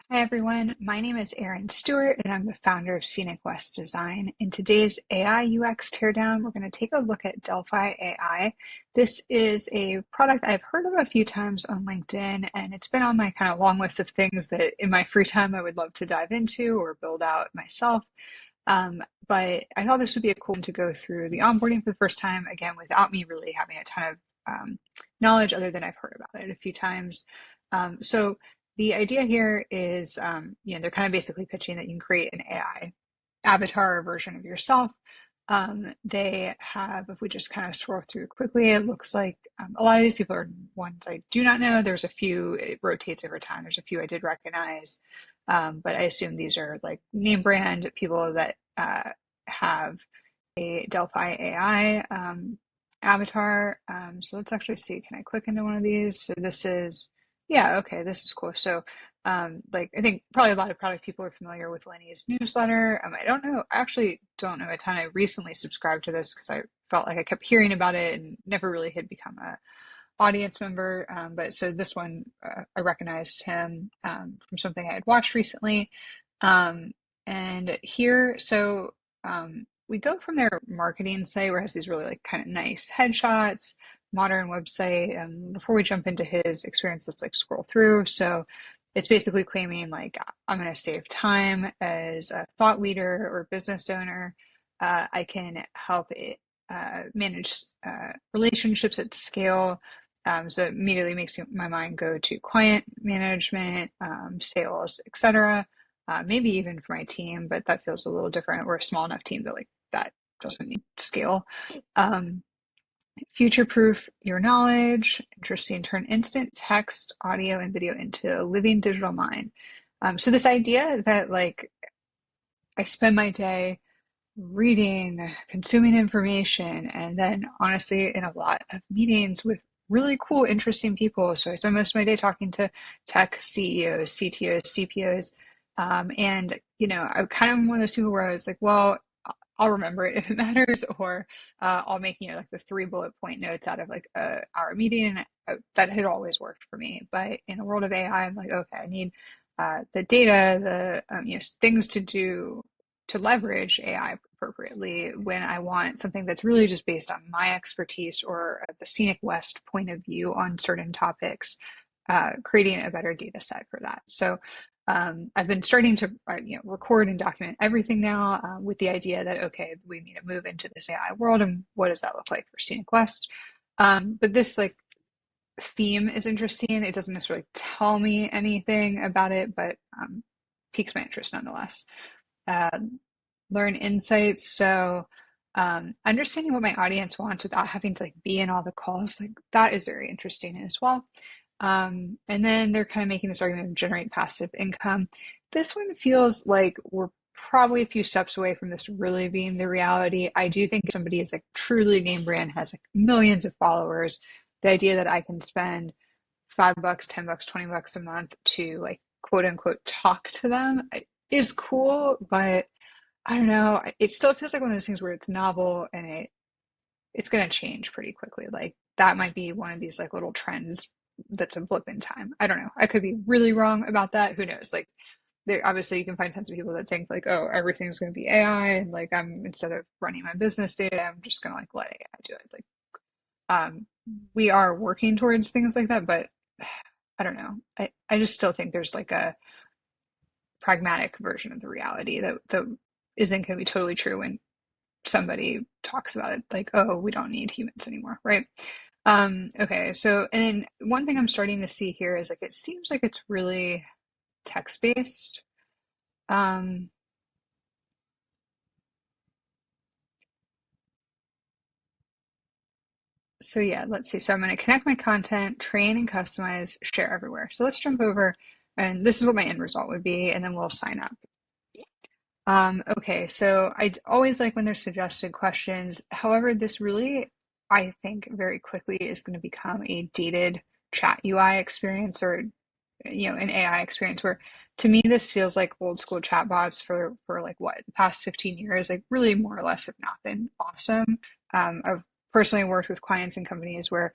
Hi everyone, my name is Erin Stewart and I'm the founder of Scenic West Design. In today's AI UX Teardown, we're going to take a look at Delphi AI. This is a product I've heard of a few times on LinkedIn, and it's been on my kind of long list of things that in my free time I would love to dive into or build out myself. But I thought this would be a cool one to go through the onboarding for the first time, again, without me really having a ton of knowledge other than I've heard about it a few times. So the idea here is, they're kind of basically pitching that you can create an AI avatar version of yourself. They have, if we just kind of scroll through quickly, it looks like a lot of these people are ones I do not know. There's a few, it rotates over time. There's a few I did recognize, but I assume these are like name brand people that have a Delphi AI avatar. So let's actually see, can I click into one of these? So this is, yeah, okay, this is cool. So like I think probably a lot of product people are familiar with Lenny's newsletter. I don't know, I actually don't know a ton. I recently subscribed to this because I felt like I kept hearing about it and never really had become a audience member. But so this one, I recognized him from something I had watched recently. And here, so we go from their marketing site where it has these really like kind of nice headshots, modern website. Before we jump into his experience, let's like scroll through. So it's basically claiming like I'm going to save time as a thought leader or business owner. I can help it manage relationships at scale. So it immediately makes my mind go to client management, sales, etc. Maybe even for my team, but that feels a little different. We're a small enough team that like that doesn't need scale. Um, Future-proof your knowledge, interesting, turn instant text, audio, and video into a living digital mind. So this idea that like I spend my day reading, consuming information, and then honestly in a lot of meetings with really cool, interesting people. So I spend most of my day talking to tech CEOs, CTOs, CPOs. And, I kind of am one of those people where I was like, well, I'll remember it if it matters, or I'll make, like the 3 bullet point notes out of like our meeting. And that had always worked for me. But in a world of AI, I'm like, okay, I need the data, things to do to leverage AI appropriately when I want something that's really just based on my expertise or the Scenic West point of view on certain topics, creating a better data set for that. So I've been starting to record and document everything now with the idea that, okay, we need to move into this AI world, and what does that look like for Scenic West? But this like theme is interesting. It doesn't necessarily tell me anything about it, but piques my interest nonetheless. Uh, Learn insights. So understanding what my audience wants without having to like be in all the calls, like that is very interesting as well. And then they're kind of making this argument of generate passive income. This one feels like we're probably a few steps away from this really being the reality. I do think if somebody is like truly name brand, has like millions of followers, the idea that I can spend $5, $10, $20 a month to like quote unquote talk to them is cool, but I don't know. It still feels like one of those things where it's novel and it's going to change pretty quickly. Like that might be one of these like little trends that's a blip in time. I don't know. I could be really wrong about that. Who knows? Like there obviously you can find tons of people that think like, oh, everything's going to be AI, and like I'm, instead of running my business data, I'm just going to like let AI do it. Like um we are working towards things like that, but I don't know. I just still think there's like a pragmatic version of the reality that isn't going to be totally true when somebody talks about it, like, oh, we don't need humans anymore, right? Okay, so and then one thing I'm starting to see here is like it seems like it's really text based. Um, so yeah, let's see. So I'm going to connect my content, train and customize, share everywhere. So let's jump over, and this is what my end result would be, and then we'll sign up. Okay, so I always like when there's suggested questions. However, this really, I think, very quickly is going to become a dated chat UI experience, or an AI experience where to me this feels like old school chatbots for like what the past 15 years, like really more or less have not been awesome. I've personally worked with clients and companies where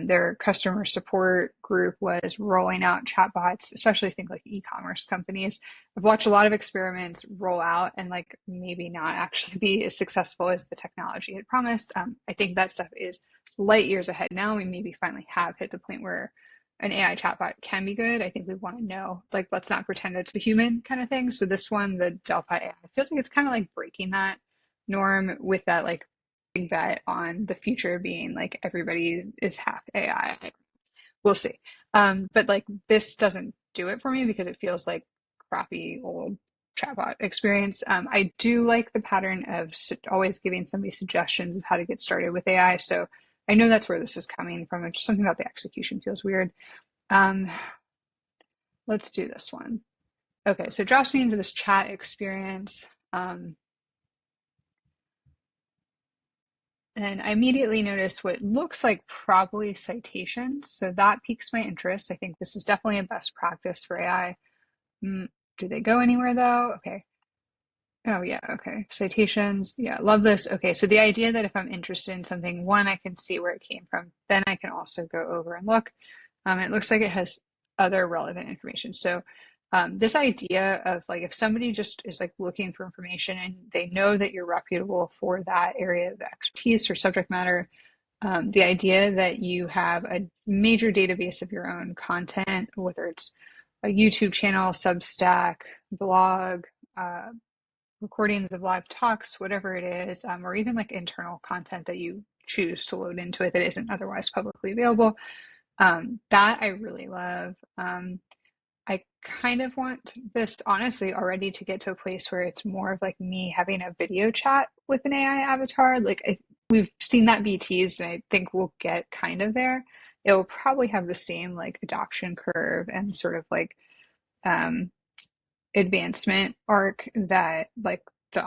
their customer support group was rolling out chatbots, especially I think like e-commerce companies. I've watched a lot of experiments roll out and like maybe not actually be as successful as the technology had promised. I think that stuff is light years ahead now. We maybe finally have hit the point where an AI chatbot can be good. I think we want to know, like, let's not pretend it's the human kind of thing. So this one, the Delphi AI, feels like it's kind of like breaking that norm with that like big bet on the future being like everybody is half AI. We'll see. But like this doesn't do it for me because it feels like crappy old chatbot experience. I do like the pattern of always giving somebody suggestions of how to get started with AI. So I know that's where this is coming from. It's just something about the execution feels weird. Um, let's do this one. Okay, so it drops me into this chat experience. And I immediately noticed what looks like probably citations. So that piques my interest. I think this is definitely a best practice for AI. Do they go anywhere though? Okay. Oh, yeah. Okay. Citations. Yeah. Love this. Okay. So the idea that if I'm interested in something, one, I can see where it came from. Then I can also go over and look. It looks like it has other relevant information. So this idea of like if somebody just is like looking for information and they know that you're reputable for that area of expertise or subject matter, the idea that you have a major database of your own content, whether it's a YouTube channel, Substack, blog, uh, recordings of live talks, whatever it is, or even like internal content that you choose to load into it that isn't otherwise publicly available. That I really love. I kind of want this honestly already to get to a place where it's more of like me having a video chat with an AI avatar. We've seen that be teased, and I think we'll get kind of there. It will probably have the same like adoption curve and sort of like um, advancement arc that like the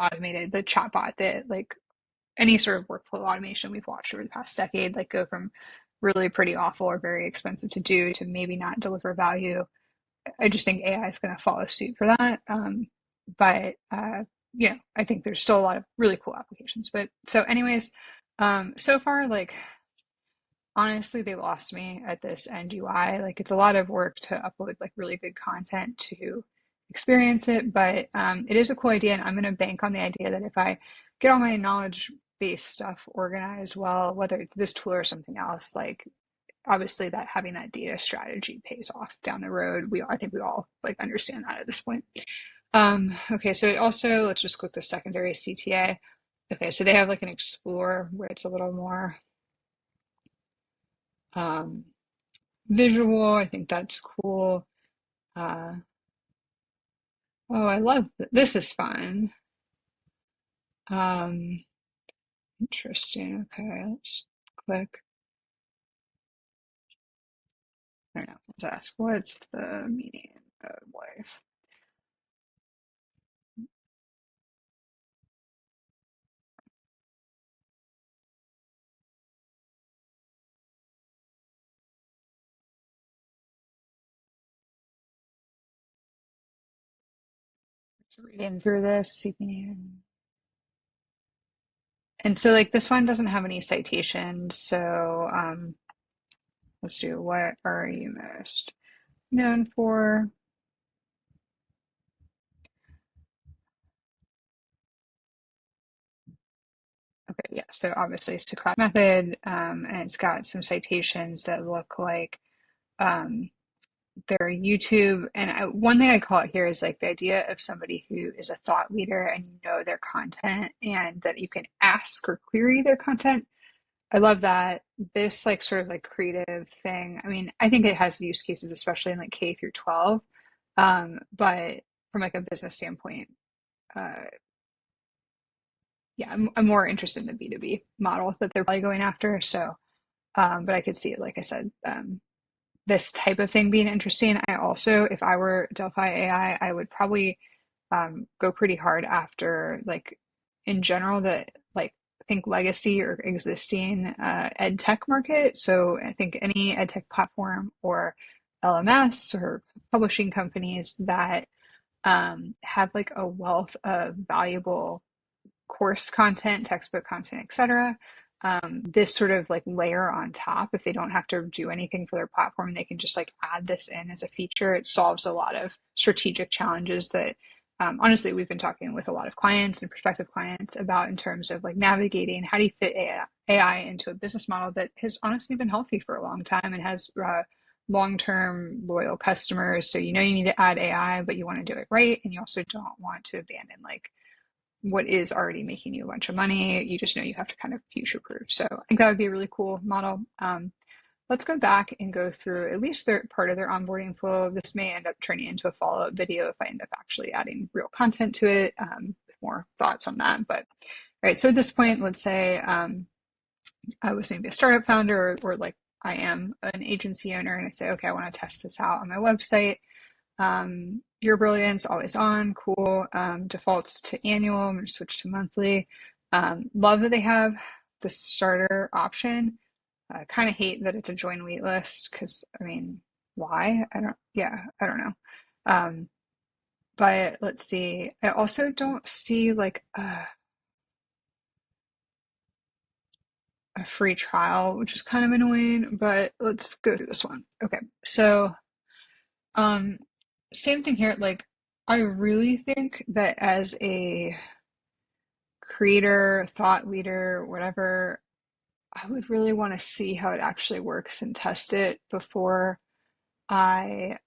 chatbot that like any sort of workflow automation we've watched over the past decade, like go from really pretty awful or very expensive to do to maybe not deliver value. I just think AI is going to follow suit for that. But I think there's still a lot of really cool applications. But so, anyways, so far, like honestly, they lost me at this end UI. Like it's a lot of work to upload like really good content to experience it, but it is a cool idea, and I'm going to bank on the idea that if I get all my knowledge based stuff organized well, whether it's this tool or something else, like obviously that having that data strategy pays off down the road. I think we all like understand that at this point. Okay, so it also, let's just click the secondary CTA. Okay, so they have like an explore where it's a little more um, visual. I think that's cool. Uh, oh, I love this is fun. Um, interesting. Okay, let's click. I don't know. Let's ask, what's the meaning of life? So reading through this, seeking. And so like this one doesn't have any citations. So let's do, what are you most known for? Okay, yeah, so obviously Socratic method, and it's got some citations that look like um, their YouTube. And one thing I call it here is like the idea of somebody who is a thought leader and you know their content and that you can ask or query their content. I love that. This like sort of like creative thing. I mean, I think it has use cases, especially in like K through 12. But from like a business standpoint, uh, yeah, I'm more interested in the B2B model that they're probably going after. So, but I could see it, like I said, this type of thing being interesting. I also, if I were Delphi AI, I would probably go pretty hard after like in general the like think legacy or existing ed tech market. So I think any ed tech platform or LMS or publishing companies that have like a wealth of valuable course content, textbook content, etc. this sort of like layer on top, if they don't have to do anything for their platform and they can just like add this in as a feature, it solves a lot of strategic challenges that honestly we've been talking with a lot of clients and prospective clients about in terms of like navigating how do you fit AI into a business model that has honestly been healthy for a long time and has long-term loyal customers. So you know you need to add AI, but you want to do it right, and you also don't want to abandon like what is already making you a bunch of money. You just know you have to kind of future proof. So I think that would be a really cool model. Let's go back and go through at least their part of their onboarding flow. This may end up turning into a follow-up video if I end up actually adding real content to it, with more thoughts on that. But all right, so at this point, let's say I was maybe a startup founder or like I am an agency owner and I say, okay, I want to test this out on my website. Your Brilliance, always on, cool. Defaults to annual, I'm going to switch to monthly. Love that they have the starter option. I kind of hate that it's a join wait list because, I mean, why? I don't know. But let's see. I also don't see like a free trial, which is kind of annoying, but let's go through this one. Okay, so um, same thing here. Like, I really think that as a creator, thought leader, whatever, I would really want to see how it actually works and test it before I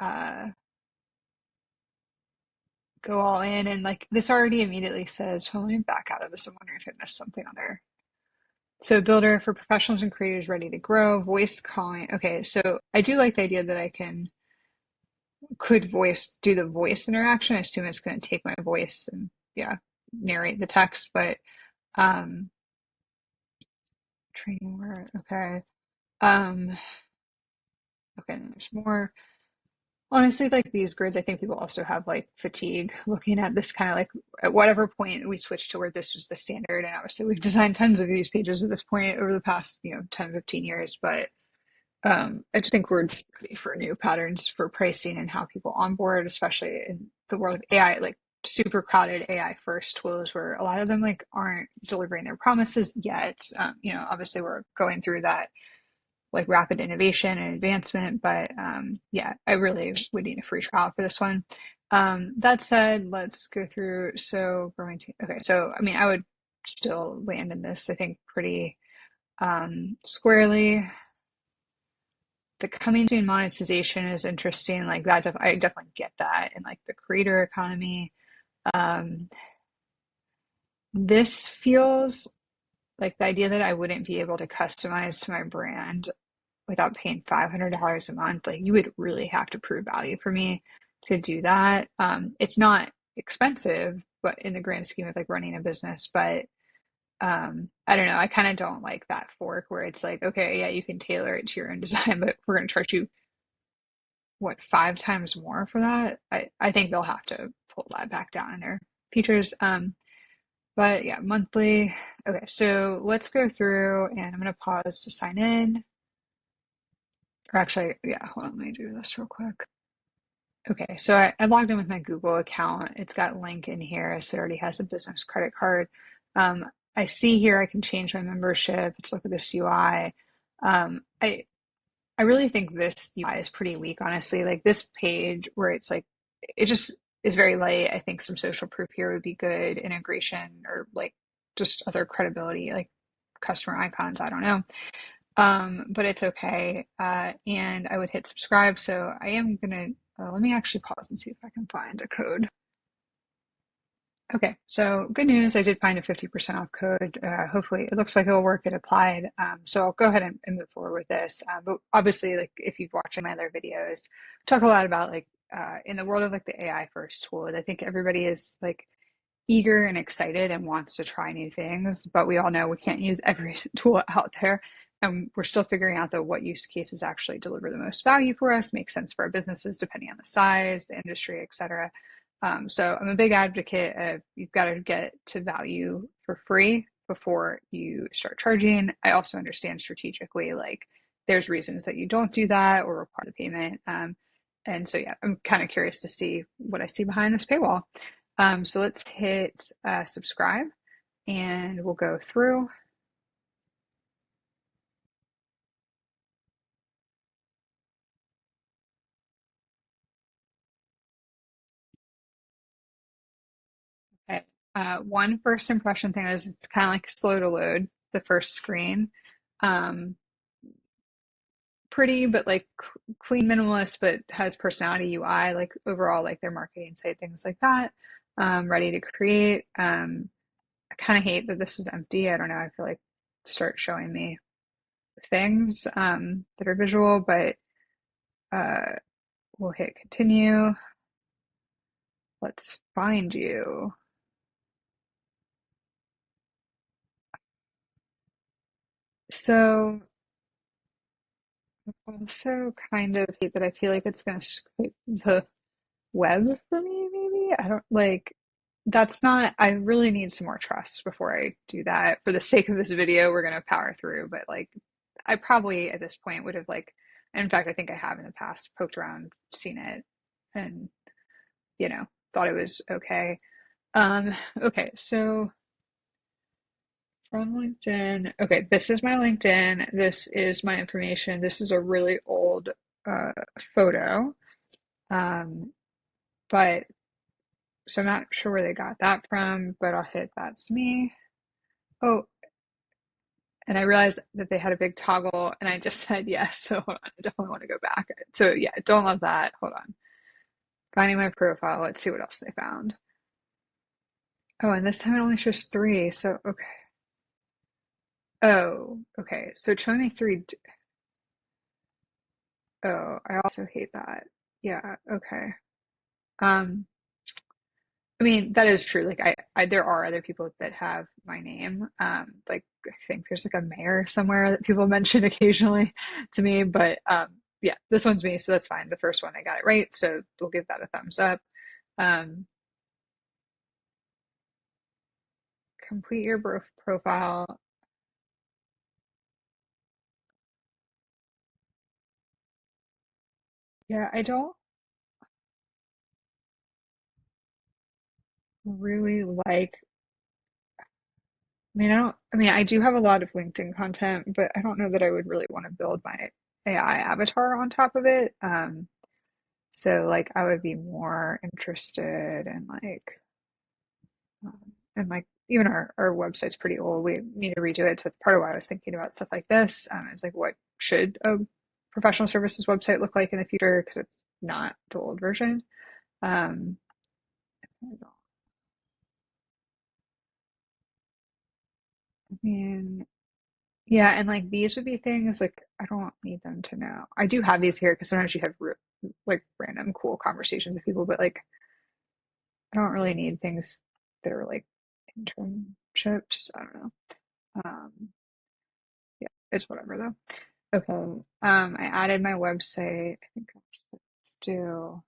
go all in. And like this already immediately says, well, let me back out of this. I'm wondering if I missed something on there. So builder for professionals and creators ready to grow, voice calling. Okay, so I do like the idea that could do the voice interaction. I assume it's going to take my voice and yeah, narrate the text, but um training word, okay. Um okay, then there's more. Honestly, like these grids, I think people also have like fatigue looking at this kind of like at whatever point we switched to where this was the standard. And obviously we've designed tons of these pages at this point over the past, 10, 15 years. But I just think we're ready for new patterns for pricing and how people onboard, especially in the world of AI, like super crowded AI first tools where a lot of them like aren't delivering their promises yet. Obviously we're going through that like rapid innovation and advancement. But yeah, I really would need a free trial for this one. That said, let's go through. So going to, okay, so I mean, I would still land in this, I think, pretty squarely. The coming soon monetization is interesting. Like that, I definitely get that. And like the creator economy. Um, this feels like the idea that I wouldn't be able to customize to my brand without paying $500 a month. Like you would really have to prove value for me to do that. It's not expensive, but in the grand scheme of like running a business, but I don't know. I kind of don't like that fork where it's like, okay, yeah, you can tailor it to your own design, but we're going to charge you what, 5 times more for that? I think they'll have to pull that back down in their features. But yeah, monthly. Okay, so let's go through and I'm going to pause to sign in. Or actually, yeah, hold on, let me do this real quick. Okay, so I logged in with my Google account. It's got link in here, so it already has a business credit card. I see here I can change my membership. Let's look at this UI. I really think this UI is pretty weak, honestly. Like this page where it's like it just is very light. I think some social proof here would be good, integration or like just other credibility, like customer icons. I don't know. But it's okay. And I would hit subscribe. So I am gonna let me actually pause and see if I can find a code. Okay, so good news. I did find a 50% off code. Hopefully, it looks like it'll work. It applied. So I'll go ahead and move forward with this. But obviously, like if you've watched my other videos, talk a lot about like in the world of like the AI first tools. I think everybody is like eager and excited and wants to try new things, but we all know we can't use every tool out there. And we're still figuring out though what use cases actually deliver the most value for us, make sense for our businesses depending on the size, the industry, et cetera. So I'm a big advocate of you've got to get to value for free before you start charging. I also understand strategically, like there's reasons that you don't do that or require the payment. And so, yeah, I'm kind of curious to see what I see behind this paywall. So let's hit subscribe and we'll go through. One first impression thing is it's kind of like slow to load the first screen. Um, Pretty, but like clean minimalist, but has personality UI, like overall, like their marketing site, things like that. Ready to create. I kind of hate that this is empty. I don't know. I feel like start showing me things that are visual, but uh, we'll hit continue. Let's find you. So also kind of hate that I feel like it's going to scrape the web for me, maybe. I don't like that's not, I really need some more trust before I do that. For the sake of this video, we're going to power through, but like I probably at this point would have like, in fact, I think I have in the past poked around, seen it, and you know, thought it was okay. Okay, so from LinkedIn, okay, this is my LinkedIn. This is my information. This is a really old uh, photo. Um, but so I'm not sure where they got that from, but I'll hit that's me. Oh, and I realized that they had a big toggle and I just said yes. So hold on, I definitely want to go back. So yeah, don't love that. Hold on. Finding my profile. Let's see what else they found. Oh, and this time it only shows three. So okay. Oh, okay. So it's showing me three. Oh, I also hate that. Yeah, okay. Um, I mean, that is true. Like I there are other people that have my name. Like I think there's like a mayor somewhere that people mention occasionally to me, but yeah, this one's me, so that's fine. The first one I got it right, so we'll give that a thumbs up. Um, Complete your profile. Yeah, I don't really like, I mean, I do have a lot of LinkedIn content, but I don't know that I would really want to build my AI avatar on top of it. So like I would be more interested in and like even our website's pretty old. We need to redo it. So it's part of why I was thinking about stuff like this. It's like what should a professional services website look like in the future? Because it's not the old version. Um, I mean, yeah, and like these would be things like I don't need them to know. I do have these here because sometimes you have like random cool conversations with people, but like I don't really need things that are like internships. I don't know. Yeah, it's whatever though. Okay. I added my website. I think let's do.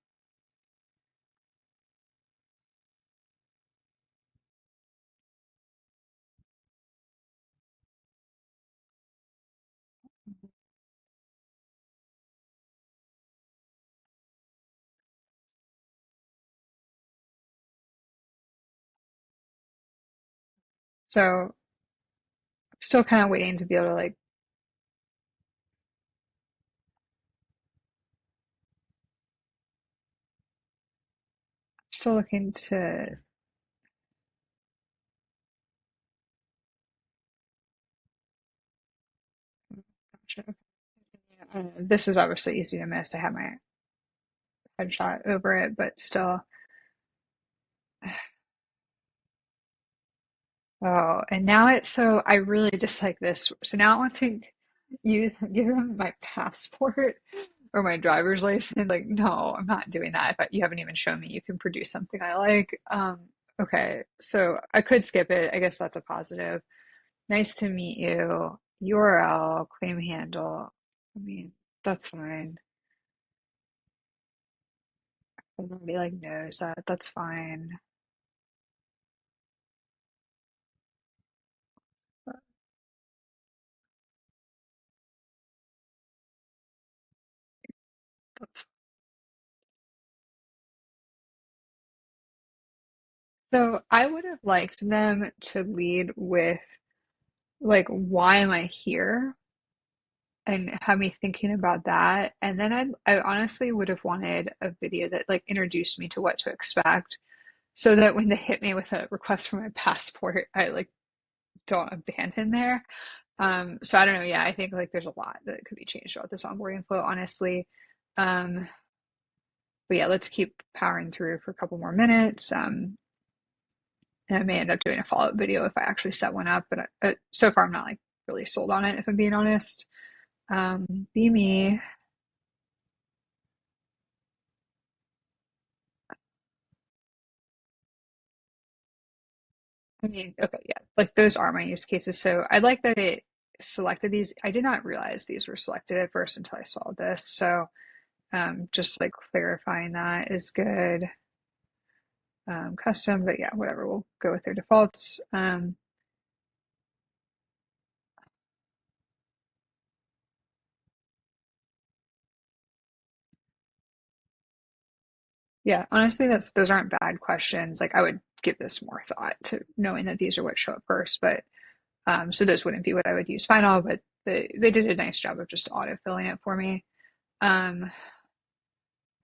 So, still kind of waiting to be able to like, still looking to. Gotcha. This is obviously easy to miss. I have my headshot over it, but still. Oh, and now it's so I really dislike this. So now I want to give them my passport or my driver's license. Like, no, I'm not doing that. If you haven't even shown me you can produce something I like. Okay, so I could skip it. I guess that's a positive. Nice to meet you. URL, claim handle. I mean, that's fine. Nobody like knows that. That's fine. That's So I would have liked them to lead with like, why am I here? And have me thinking about that. And then I honestly would have wanted a video that like introduced me to what to expect. so that when they hit me with a request for my passport, I like don't abandon there. So I don't know. Yeah, I think like there's a lot that could be changed about this onboarding flow, honestly. Um, but yeah, let's keep powering through for a couple more minutes. And I may end up doing a follow-up video if I actually set one up, but so far I'm not like really sold on it, if I'm being honest. Be me. I mean, okay, yeah, like those are my use cases. So I like that it selected these. I did not realize these were selected at first until I saw this. So just like clarifying that is good. Custom, but yeah, whatever. We'll go with their defaults. Yeah, honestly, those aren't bad questions. Like I would give this more thought to knowing that these are what show up first, but so those wouldn't be what I would use final, but they did a nice job of just auto-filling it for me. Um,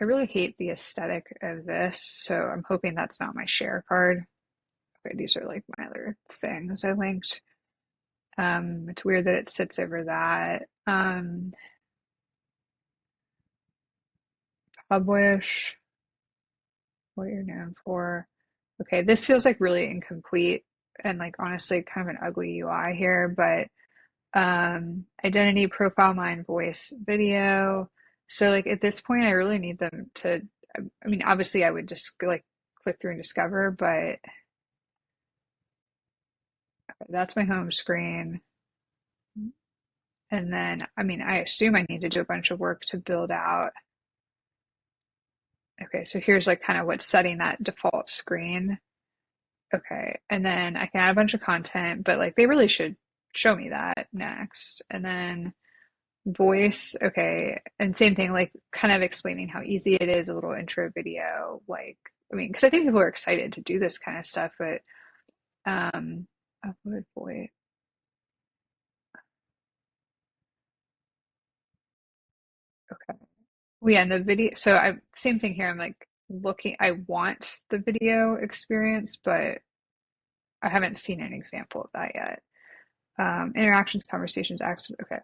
I really hate the aesthetic of this, so I'm hoping that's not my share card. Okay, these are like my other things I linked. It's weird that it sits over that. Publish, what you're known for. Okay, this feels like really incomplete and like honestly kind of an ugly UI here, but identity, profile, mind, voice, video. So like at this point, I really need them to, I mean, obviously I would just like click through and discover, but that's my home screen. And then, I mean, I assume I need to do a bunch of work to build out. Okay, so here's like kind of what's setting that default screen. Okay, and then I can add a bunch of content, but like they really should show me that next. And then voice, okay, and same thing, like kind of explaining how easy it is, a little intro video. Like, I mean, because I think people are excited to do this kind of stuff, but upload voice. Okay. Well, yeah, and the video. So I same thing here. I'm like looking. I want the video experience, but I haven't seen an example of that yet. Interactions, conversations, acts. Okay.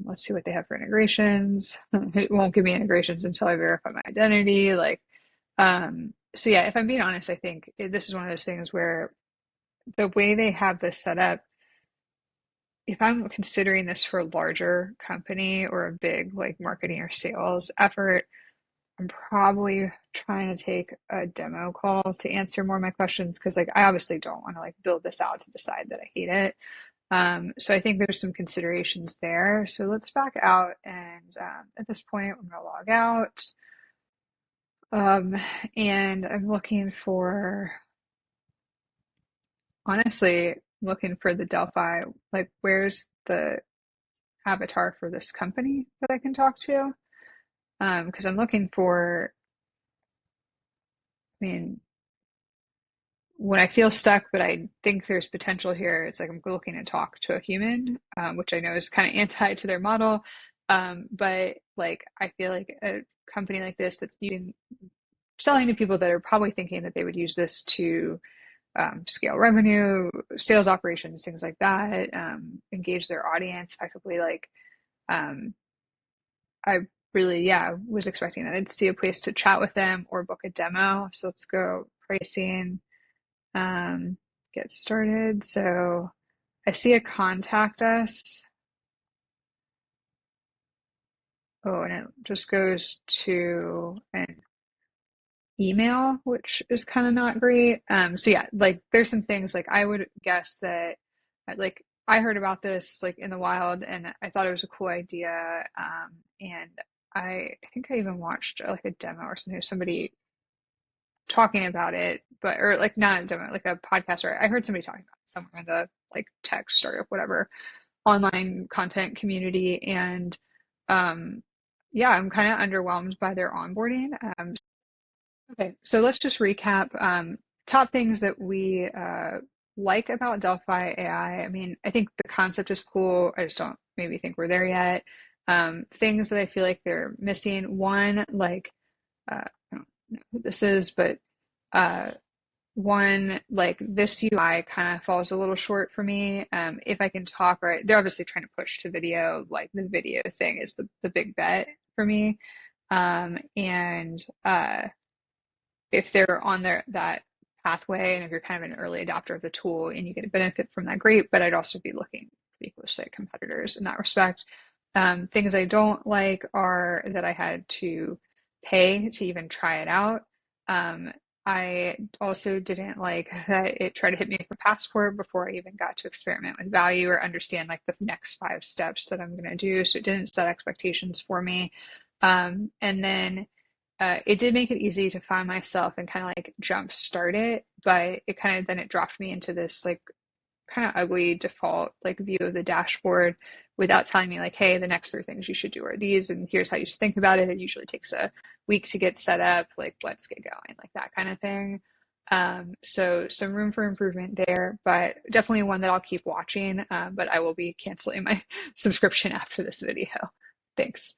Let's see what they have for integrations. It won't give me integrations until I verify my identity. Like, so yeah, if I'm being honest, I think this is one of those things where the way they have this set up, if I'm considering this for a larger company or a big like marketing or sales effort, I'm probably trying to take a demo call to answer more of my questions because like I obviously don't want to like build this out to decide that I hate it. So I think there's some considerations there. So let's back out and at this point I'm gonna log out. Um, and I'm looking for honestly looking for the Delphi, like where's the avatar for this company that I can talk to? Because I'm looking for, I mean, when I feel stuck, but I think there's potential here, it's like I'm looking to talk to a human, which I know is kind of anti to their model. But like I feel like a company like this that's using selling to people that are probably thinking that they would use this to scale revenue, sales operations, things like that, engage their audience effectively. Like um, I really, yeah, was expecting that I'd see a place to chat with them or book a demo. So let's go pricing. Um, get started. So I see a contact us. Oh, and it just goes to an email, which is kind of not great. So yeah, like there's some things like I would guess that like I heard about this like in the wild and I thought it was a cool idea. And I think I even watched like a demo or something, somebody talking about it, but or like not a demo, like a podcast, or I heard somebody talking about it somewhere in the like tech startup, whatever, online content community. And um yeah, I'm kind of underwhelmed by their onboarding. Okay, so let's just recap top things that we like about Delphi AI. I mean, I think the concept is cool. I just don't maybe think we're there yet. Things that I feel like they're missing. One, like I don't know who this is, but one, like this UI kind of falls a little short for me. If I can talk, right, they're obviously trying to push to video, like the video thing is the big bet for me. And if they're on that pathway and if you're kind of an early adopter of the tool and you get a benefit from that, great. But I'd also be looking pretty closely at competitors in that respect. Things I don't like are that I had to pay to even try it out. Um, I also didn't like that it tried to hit me for passport before I even got to experiment with value or understand like the next 5 steps that I'm going to do. So it didn't set expectations for me. And then it did make it easy to find myself and kind of like jump start it, but it kind of then it dropped me into this like kind of ugly default like view of the dashboard without telling me like, hey, the next 3 things you should do are these, and here's how you should think about it. It usually takes a week to get set up. Like, let's get going, like that kind of thing. So some room for improvement there, but definitely one that I'll keep watching. But I will be canceling my subscription after this video. Thanks.